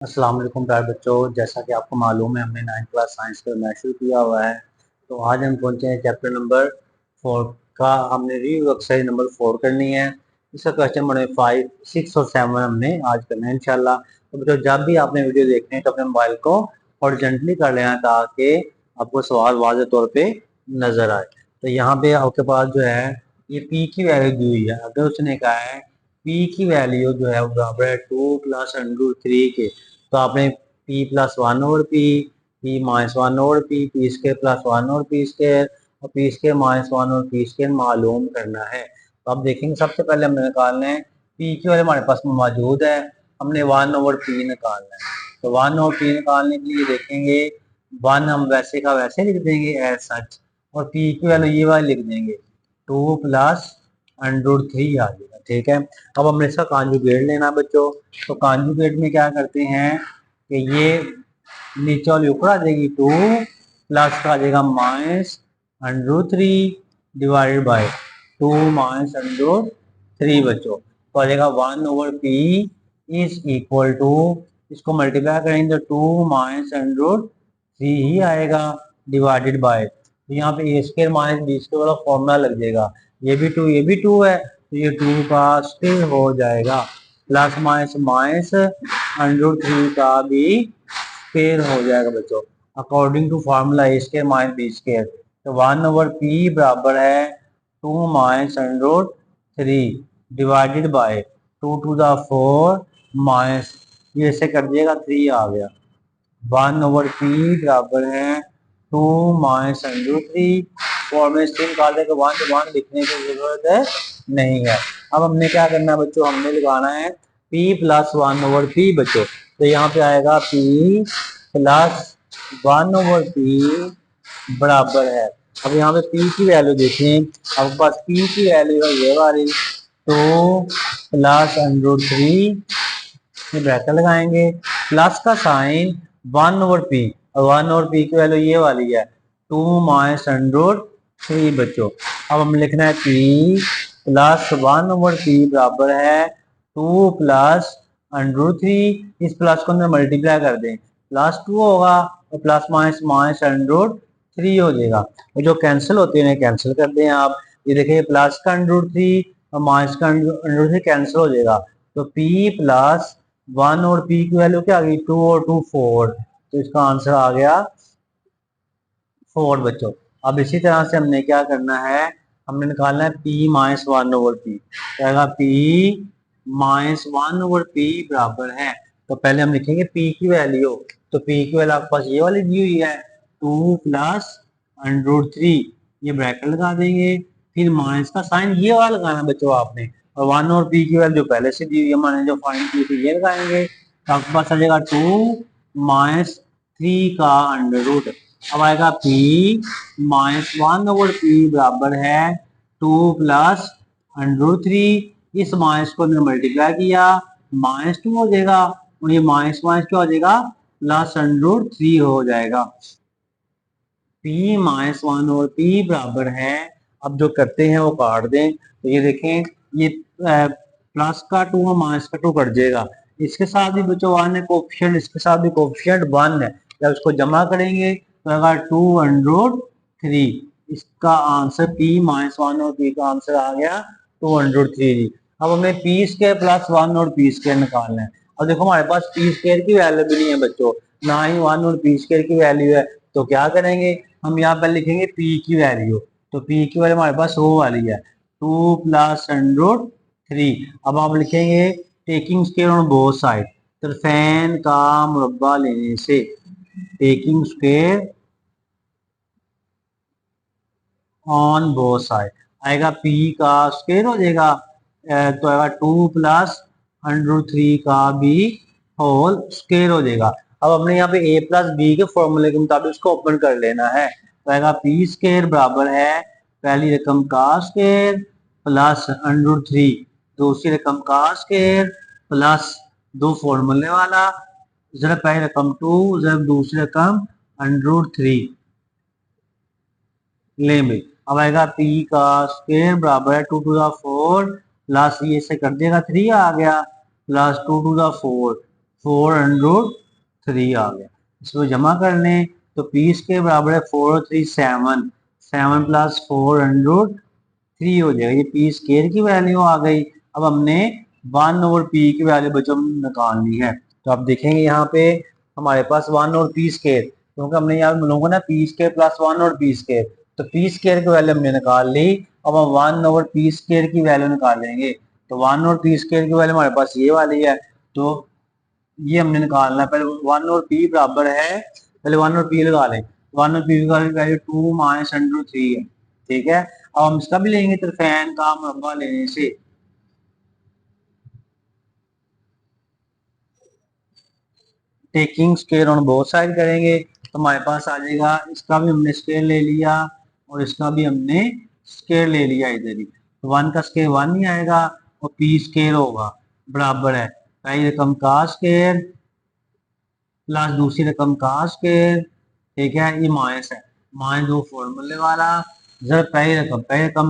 अस्सलाम वालेकुम प्यारे बच्चों। जैसा कि आपको मालूम है हमने 9th क्लास साइंस का मैथ शुरू किया हुआ है। तो आज हम पहुंचे हैं चैप्टर नंबर 4 का। हमने रिव्यू एक्सरसाइज नंबर 4 करनी है। इसका क्वेश्चन नंबर 5, 6 और 7 हमने आज करना है इंशाल्लाह। तो बच्चों जब भी आपने वीडियो देखनी है तो अपने मोबाइल को हॉरिजॉन्टली कर लेना ताकि आपको सवाल वाज़ेह तौर पे नजर आए। तो यहाँ पे आपके पास जो है ये पी की वैल्यू दी हुई है। अगर उसने कहा है पी की वैल्यू जो है वो बराबर है 2 प्लस अंडर 3 के, तो आपने P plus one over P minus one over P square plus one over P square और P square minus one over P square मालूम करना है। तो आप देखेंगे सबसे पहले हमें निकालना है पी की वैल्यू हमारे पास मौजूद है, हमने वन ओवर पी निकालना है। तो वन ओवर पी निकालने के लिए देखेंगे वन हम वैसे का वैसे लिख देंगे एज सच, और पी की वैल्यू ये वाली लिख देंगे 2 प्लस अंडर 3 आ जाएगा। ठीक है, अब हमने इसका कॉन्जुगेट लेना बच्चों। तो कॉन्जुगेट में क्या करते हैं कि ये नीचे वाली ऊपर आ जाएगी 2 प्लस का आ जाएगा minus under 3 divided by 2 minus under 3 बच्चों। तो आ जाएगा 1 over P is equal to, इसको मल्टीप्लाई करेंगे तो 2 माइनस अंडर 3 ही आएगा डिवाइडेड बाय, तो यहाँ पे ए स्क्वायर माइनस बी स्क्वायर वाला फॉर्मूला लग जाएगा। ये भी 2 है तो ये 2 का स्क्वायर हो जाएगा, प्लस माइनस माइनस अंडर 3 का भी स्क्वायर हो जाएगा बच्चों। According to formula A square minus B square, तो 1 ओवर पी बराबर है 2 minus under 3 divided by 2 to the 4 minus, ये से कर दिएगा 3 आ गया। 1 ओवर पी बराबर है 2 माइनस अंडर 3, फॉर्मूले से निकाल देगा 1 to 1 लिखने की जरूरत है नहीं है। अब हमने क्या करना है बच्चों, हमने लगाना है p प्लस 1 ओवर पी बच्चों। तो यहाँ पे आएगा p प्लस 1 ओवर पी बराबर है, अब यहाँ पे p की वैल्यू देखें, आपके पास p की वैल्यू है ये वाली 2 प्लस अंडर 3, ब्रैकेट लगाएंगे, प्लस का साइन 1 ओवर पी, और 1 ओवर पी की वैल्यू ये वाली है 2 माइनस अंडर 3 बच्चों। अब हम लिखना है p प्लस 1 ओवर पी बराबर है 2 प्लस अंडर 3, इस प्लस को अंदर मल्टीप्लाई कर दें, प्लस 2 होगा और प्लस माइनस माइनस अंडर 3 हो जाएगा, और जो कैंसिल होते हैं कैंसिल कर दें आप। ये देखिए प्लस का अंडर 3 और माइनस का अंडर 3 कैंसिल हो जाएगा, तो p प्लस 1 और p की वैल्यू क्या आ गई 2 और 2 4, तो इसका आंसर आ गया 4 बच्चों। अब इसी तरह से हमने क्या करना है, हमने निकालना है p माइनस 1 ओवर पी, तो p माइनस 1 ओवर पी बराबर है, तो पहले हम लिखेंगे p की वैल्यू, तो p की वैल्यू आपके पास ये वाली दी हुई है 2 प्लस अंडर 3, ये ब्रैकेट लगा देंगे, फिर माइनस का साइन ये वाला लगाना बच्चों आपने, और 1 और p की वैल्यू पहले से दी हुई है, मैंने जो फाइंड की थी ये लगाएंगे, तो आपके पास आ जाएगा 2 माइनस 3 का अंडर रूट। अब आएगा p माइनस 1 ओवर p बराबर है 2 प्लस अंडर 3, इस माइनस को हमने मल्टीप्लाई किया माइनस 2 हो जाएगा, और ये माइनस माइनस क्या हो जाएगा प्लस अंडर 3 हो जाएगा। p माइनस 1 ओवर p बराबर है, अब जो करते हैं वो काट दें, तो ये देखें ये प्लस का 2 और माइनस का 2 कट जाएगा, इसके साथ भी बच्चों 1 है कोफिशिएंट, इसके साथ भी कोफिशिएंट 1 है, जब इसको जमा करेंगे तो अगर 2 अंडर 3, इसका आंसर p माइनस 1 और p का आंसर आ गया 2 अंडर 3। अब हमें p स्क्वायर प्लस 1 और p स्क्वायर निकालना है। अब देखो हमारे पास p स्क्वायर की वैल्यू भी नहीं है बच्चों, ना ही 1 और p स्क्वायर की वैल्यू है, तो क्या करेंगे हम यहाँ पर लिखेंगे p की वैल्यू, तो p की वैल्यू हमारे पास वो वाली है 2 प्लस अंडर 3। अब आप लिखेंगे taking square on both side, तरफेन का मुरब्बा लेने से, taking square on both side आएगा p का स्क्वायर हो जाएगा, तो आएगा 2 प्लस अंडर 3 का भी होल स्क्वायर हो जाएगा। अब हमने यहाँ पे a प्लस बी के फॉर्मूले के मुताबिक इसको ओपन कर लेना है, तो आएगा p स्क्वायर बराबर है पहली रकम का स्क्वायर प्लस अंडर 3 दूसरी रकम का स्क्वायर प्लस दो फॉर्मूले वाला, जरा पहली रकम 2 जरा दूसरी रकम अंडर 3 ले भाई। अब आएगा p का स्क्वायर बराबर है 2 टू द 4 प्लस ये से कर देगा 3 आ गया प्लस 2 टू द 4, 4√3 आ गया। इसको जमा कर लें तो पी स्क्वायर बराबर है 4 और 3 7, 7 प्लस 4√3 हो जाएगा। ये पी स्क्वायर की वैल्यू आ गई। अब हमने 1/p की वैल्यू बच्चों निकालनी है। तो आप देखेंगे यहाँ पे हमारे पास 1 और पी स्क्वायर, क्योंकि हमने यहाँ मिलूंगा ना पी स्क्वायर प्लस 1 और पी स्क्वायर, तो पी स्क्वायर की वैल्यू हमने निकाल ली। अब हम 1 ओवर पी स्क्वायर की वैल्यू निकालेंगे। तो 1 और पी स्क्वायर की वैल्यू हमारे पास ये वाली है, तो ये हमने निकालना है। पहले 1 और पी बराबर है, पहले 1 और पी लगा लें। 1 और पी की वैल्यू 2 माइनस अंडर 3 है, ठीक है। अब हम इसका भी लेंगे तरफेन का मुरब्बा लेने से। Taking square on both side करेंगे तो हमारे पास आ जाएगा, इसका भी हमने स्क्वायर ले लिया और इसका भी हमने स्क्वायर ले लिया इधर ही। तो 1 का स्क्वायर 1 ही आएगा और पी स्क्वायर होगा बराबर है पहली रकम का स्क्वायर प्लस दूसरी रकम का स्क्वायर, ठीक है। ये माइनस है, माइनस दो फॉर्मूले वाला। जब पहली रकम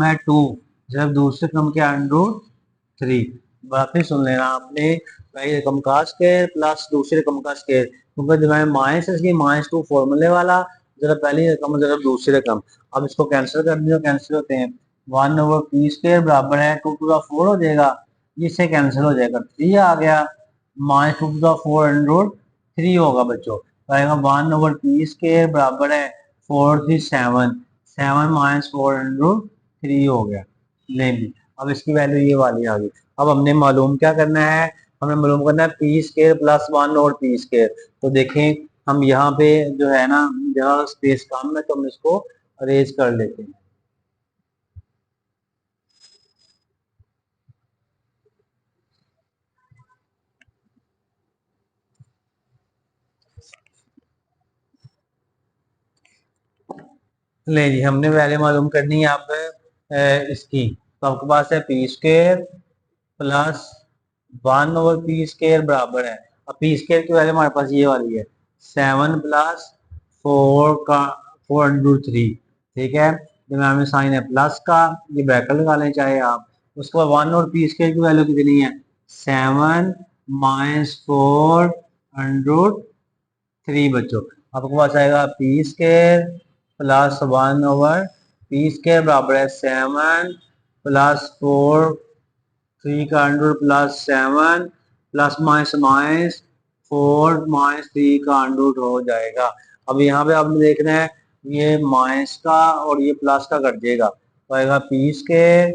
है 2, जब दूसरी रकम के √3। वापिस सुन लेना आपने, पहली रकम का स्क्वायर प्लस दूसरी रकम का स्क्वायर, क्योंकि जब माइनस है इसलिए -2 फॉर्मूले वाला, जरा पहली रकम जरा दूसरी रकम। अब इसको कैंसिल कर दिया, कैंसिल होते हैं। 1 ओवर पी स्क्वायर बराबर है 2 टू द 4 हो जाएगा, इससे कैंसिल हो जाएगा, 3 आ गया। -2 टू द 4 3 होगा बच्चों, तो आएगा 1 ओवर पी स्क्वायर बराबर है 4 3 7, 7 माइनस 4/3 हो गया। ले भी, अब इसकी वैल्यू ये वाली आ गई। अब हमने मालूम क्या करना है, हमें मालूम करना है पी स्क्वायर प्लस 1 और पी स्क्वायर। तो देखें हम यहाँ पे जो है ना, जहाँ स्पेस कम है तो हम इसको अरेज कर लेते हैं। ले जी, हमने वैल्यू मालूम करनी है आप इसकी। तो आपके पास है P square plus 1 over P square बराबर है, अब पी स्क्वायर की वैल्यू हमारे पास ये वाली है 7 प्लस 4 का 4/3, ठीक है। दिमाग में साइन है प्लस का, ये ब्रैकेट लगा लें चाहे आप। उसके बाद 1 और पी स्क्वायर की वैल्यू कितनी है 7 माइनस 4/3 बच्चों। आपके पास आएगा P square plus 1 over P square बराबर है 7 प्लस 4 3 का under plus 7 plus minus minus 4 minus 3 का अंडर हो जाएगा। अब यहाँ पे आपने देखना है ये माइनस का और ये प्लस का कट जाएगा, तो आएगा P square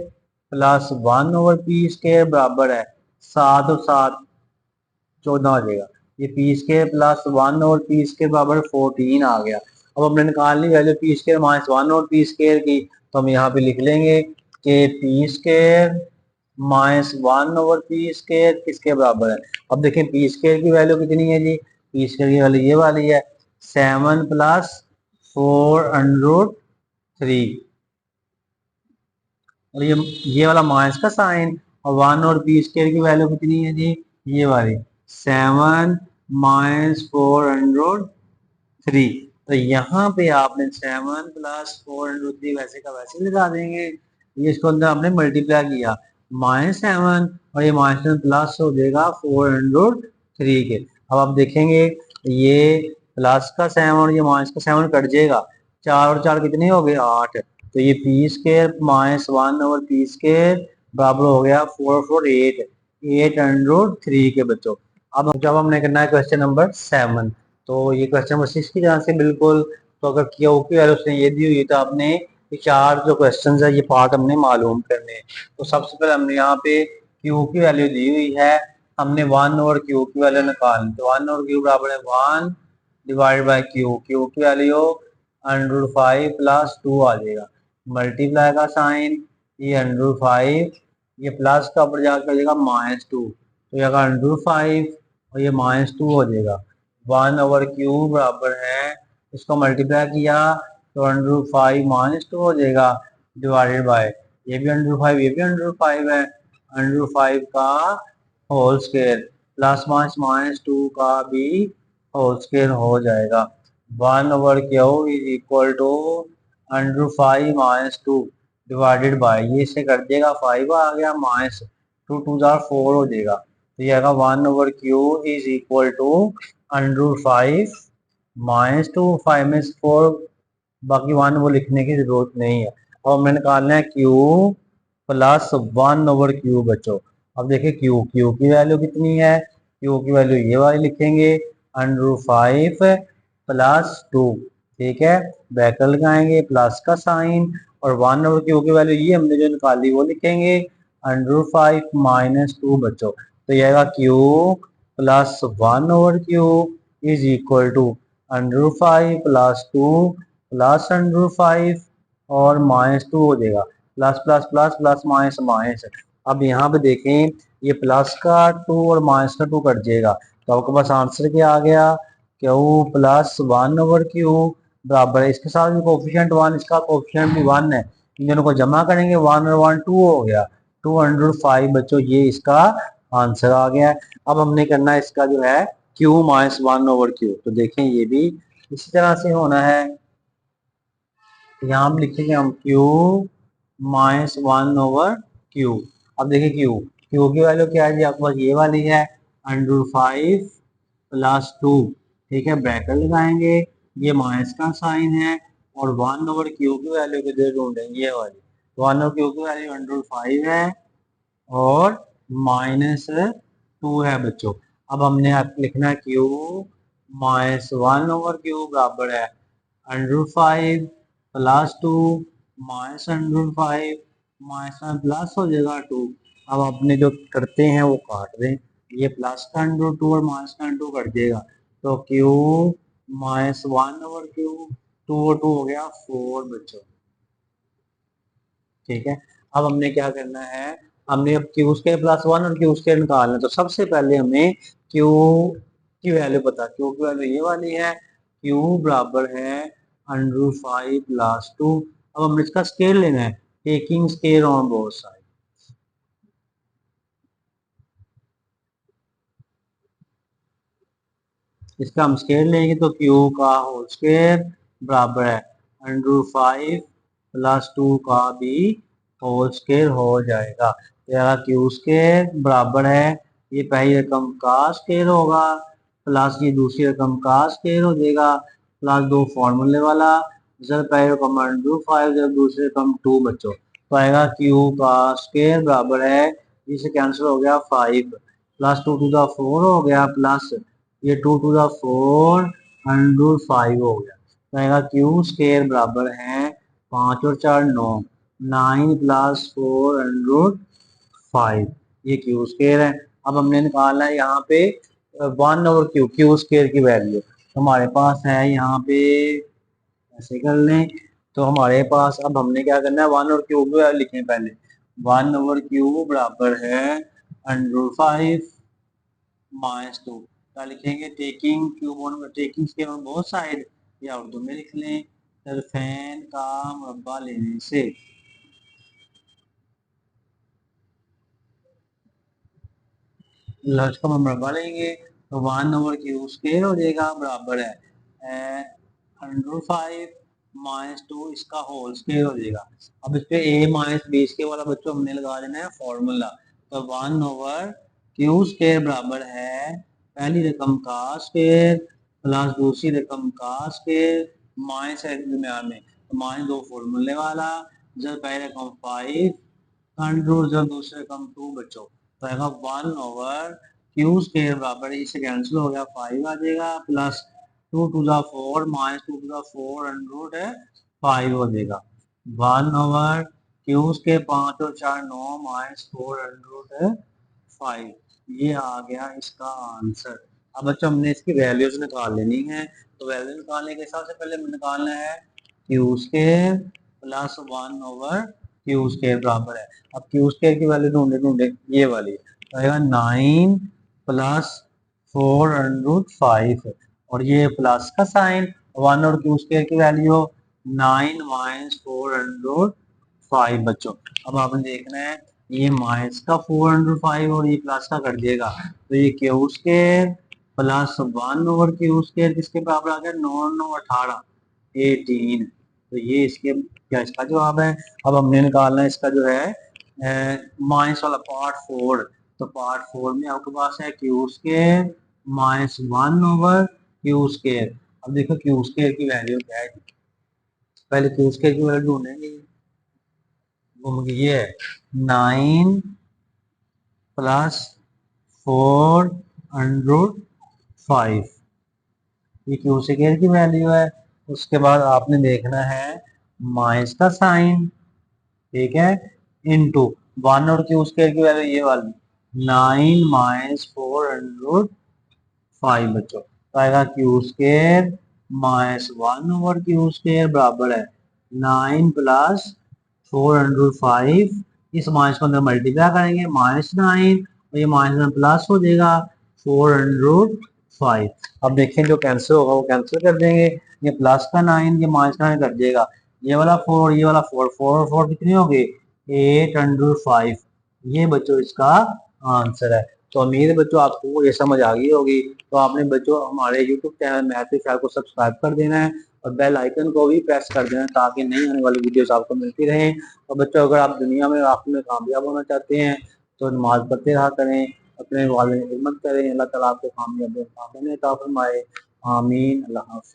plus 1 over P square बराबर है 7 और 7 14 हो जाएगा। ये पी स्क्वायर प्लस 1 और पी स्क्वायर बराबर 14 आ गया। अब हमने निकालनी वैल्यू पी स्क्वायर माइनस 1 और पी स्क्वायर की, तो हम यहाँ पे लिख लेंगे कि P square minus 1 over P square किसके बराबर है। अब देखें पी स्क्वायर की वैल्यू कितनी है जी, पी स्क्वायर की वैल्यू ये वाली है 7 प्लस 4/3, और ये वाला माइनस का साइन, और 1 और पी स्क्वायर की वैल्यू कितनी है जी, ये वाली 7 माइनस 4/3। तो यहाँ पे आपने 7 प्लस 4/3 वैसे का वैसे लगा देंगे। ये इसको अंदर आपने मल्टीप्लाई किया -7 और ये माइनस प्लस हो जाएगा 4/3 के। अब आप देखेंगे ये प्लस का 7 और ये माइनस का 7 कट जाएगा, 4 और 4 कितने हो गए 8। तो ये P square minus 1 over P square बराबर हो गया 8/3 के बच्चों। अब जब हमने करना है क्वेश्चन नंबर 7, तो ये क्वेश्चन नंबर 6 की जान से बिल्कुल। तो अगर क्यू की वैल्यू उसने ये दी हुई तो आपने ये 4 जो क्वेश्चन है ये पार्ट हमने मालूम करने हैं। तो सबसे पहले हमने यहाँ पे क्यू की वैल्यू दी हुई है, हमने 1 ओवर क्यू की वैल्यू निकालनी। तो 1 ओवर क्यू बराबर है 1 डिवाइड बाई क्यू, क्यू की वैल्यू √5 प्लस 2 आ जाएगा, मल्टीप्लाई का साइन, ये √5 ये प्लस का ऊपर जाकर हो जाएगा -2, तो ये √5 और ये -2 हो जाएगा। 1 ओवर क्यू बराबर है, इसको मल्टीप्लाई किया तो √5 -2 हो जाएगा, डिवाइडेड बाय ये भी √5 ये भी √5 है, √5 का होल स्क्वायर प्लस -2 का भी होल स्क्वायर हो जाएगा। 1 over Q is equal to √5 -2 divided by, ये इससे कट देगा 5 आ गया, -2 2 4 हो जाएगा, तो ये आएगा 1/q is equal to √5 minus 2, 5 में से 4 बाकी 1 वो लिखने की जरूरत नहीं है। और हमने निकालना है q प्लस 1/q बच्चों। अब देखिए q की वैल्यू कितनी है, q की वैल्यू ये वाली लिखेंगे √5 प्लस 2, ठीक है, ब्रैकेट लगाएंगे प्लस का साइन, और 1/q की वैल्यू ये हमने जो निकाली वो लिखेंगे √5 माइनस 2 बच्चों। तो ये आएगा q plus 1/q is equal to √5 plus 2 plus √5 और -2 हो जाएगा, plus plus plus plus minus minus. अब यहाँ पे देखें ये प्लस का 2 और माइनस का 2 कट जाएगा, तो आपके पास आंसर क्या आ गया, q प्लस 1/q बराबर है, इसके साथ भी कोफिशिएंट 1, इसका कोफिशिएंट भी 1 है, इन दोनों को जमा करेंगे 1 और 1 2 हो गया, 205 बच्चों, ये इसका आंसर आ गया है। अब हमने करना है इसका जो है q माइनस 1/q, तो देखें ये भी इसी तरह से होना है। यहाँ हम लिखेंगे हम q माइनस 1/q। अब देखिए q की वैल्यू क्या है जी, आपके पास ये वाली है √5 प्लस 2, ठीक है, ब्रैकेट लगाएंगे, ये माइनस का साइन है, और 1/q की वैल्यू किधर ढूंढेंगे, ये वाली 1/q की वैल्यू √5 है और -2 है बच्चों। अब हमने आप लिखना है q माइनस 1/q बराबर है √5 प्लस 2 माइनस √5 माइनस में प्लस हो जाएगा 2। अब अपने जो करते हैं वो काट दें, ये प्लस का √2 और माइनस का √2 कट जाएगा, तो q माइनस 1/q 2 और 2 हो गया 4 बच्चों, ठीक है। अब हमने क्या करना है, हमने अब क्यू स्क्वायर प्लस 1 और क्यू स्क्वायर निकालना है, तो सबसे पहले हमें क्यू की वैल्यू पता, क्यू की वैल्यू ये वाली है, क्यू बराबर है √5 प्लस 2। अब हमें इसका स्केयर लेना है, taking square on both side, इसका हम स्केयर लेंगे तो क्यू का होल स्क्वायर बराबर है √5 प्लस 2 का भी होल स्क्वायर हो जाएगा। तो क्यू स्क्वायर बराबर है, ये पहली रकम का स्क्वायर होगा प्लस ये दूसरी रकम का स्क्वायर हो जाएगा, प्लस 2 फॉर्मूले वाला, जब पहली रकम √5 जब दूसरी रकम 2 बच्चों, तो आएगा क्यू का स्क्वायर बराबर है, जिसे कैंसिल हो गया 5 प्लस 2 टू द 4 हो गया, प्लस ये 2 टू द 4 √5 हो गया, तो आएगा क्यू स्क्वायर बराबर है 5 और 4 9, 9 प्लस 4 ये क्यू स्क्वायर है। अब हमने निकालना है यहाँ पे 1/q, क्यू स्क्वायर की वैल्यू हमारे पास है यहाँ पे, ऐसे कर लें, तो हमारे पास अब हमने क्या करना है 1 और क्यू की वैल्यू लिखें पहले, 1/q बराबर है √5 माइनस 2, क्या लिखेंगे, taking cube on taking square on both side, या उर्दू में लिख लें तरफेन का मुरब्बा लेने से, लर्ज का मुरब्बा लेंगे तो 1/q स्केयर हो जाएगा बराबर है √5 माइनस 2 इसका होल स्केयर हो जाएगा। अब इस पे a माइनस बी स्केयर वाला बच्चों हमने लगा देना है फॉर्मूला, तो 1/q स्केयर बराबर है पहली रकम का स्केयर प्लस दूसरी रकम का स्केयर माइनस है दरमियान में, तो माइनस 2 फॉर्मूले वाला, जब पहली रकम 5 अंडर जब दूसरे रकम 2 बच्चों, तो आएगा 1/q स्केयर बराबर है, इससे कैंसिल हो गया 5 आ जाएगा, plus 2 to the 4 minus 2 to the 4 under है 5 हो जाएगा, 1/q स्केयर 5 और 4 9 माइनस 4 अंडर है 5, ये आ गया इसका आंसर। अब बच्चों हमने इसकी वैल्यूज निकाल लेनी है, तो वैल्यू निकालने के हिसाब से पहले हमें निकालना है Q square plus 1/q square बराबर है, अब क्यू स्केयर की वैल्यू ढूंढे ढूंढे ये वाली आएगा 9 प्लस 4/5, और ये प्लस का साइन 1 और क्यू स्केयर की वैल्यू 9 माइनस 4/5 बच्चों। अब आपने देखना है ये माइनस का 4/5 और ये प्लस का कर देगा, तो ये Q square plus 1/q square किसके बराबर आ गया, 9 9 18 18, तो ये इसके क्या इसका जवाब है। अब हमने निकालना है इसका जो है माइनस वाला पार्ट 4, तो पार्ट 4 में आपके पास है क्यू स्केयर माइनस 1/क्यू स्केयर। अब देखो क्यू स्केयर की वैल्यू क्या है, पहले क्यू स्केयर की वैल्यू ढूंढेंगे। वो ये है 9 प्लस 405, ये क्यू स्केयर की वैल्यू है। उसके बाद आपने देखना है माइनस का साइन, ठीक है, इनटू 1 और क्यू स्केयर की वैल्यू ये वाली 9 माइनस 405 बच्चों, तो आएगा क्यू स्केयर माइनस 1/क्यू स्केयर बराबर है 9 प्लस 405। इस माइनस को अंदर मल्टीप्लाई करेंगे -9 और ये -9 प्लस हो जाएगा 405। अब देखें जो कैंसिल होगा वो कैंसिल कर देंगे, ये प्लस का 9 ये -9 कर देगा, ये वाला 4 और ये वाला 4, 4 और 4 कितने हो गए 805। ये बच्चों इसका आंसर है। तो उम्मीद है बच्चों आपको ये समझ आ गई होगी। तो आपने बच्चों हमारे यूट्यूब चैनल मैथ विद विशाल को सब्सक्राइब कर देना है और बेल आइकन को भी प्रेस कर देना ताकि नई आने वाली वीडियोस आपको मिलती रहें। और बच्चों अगर आप दुनिया में आखिर में कामयाब होना चाहते हैं तो नमाज पढ़ते रहा करें, अपने वालिदैन की खिदमत करें, अल्लाह ताला आपको कामयाबी अता फरमाए। आमीन। अल्लाह हाफ़िज़।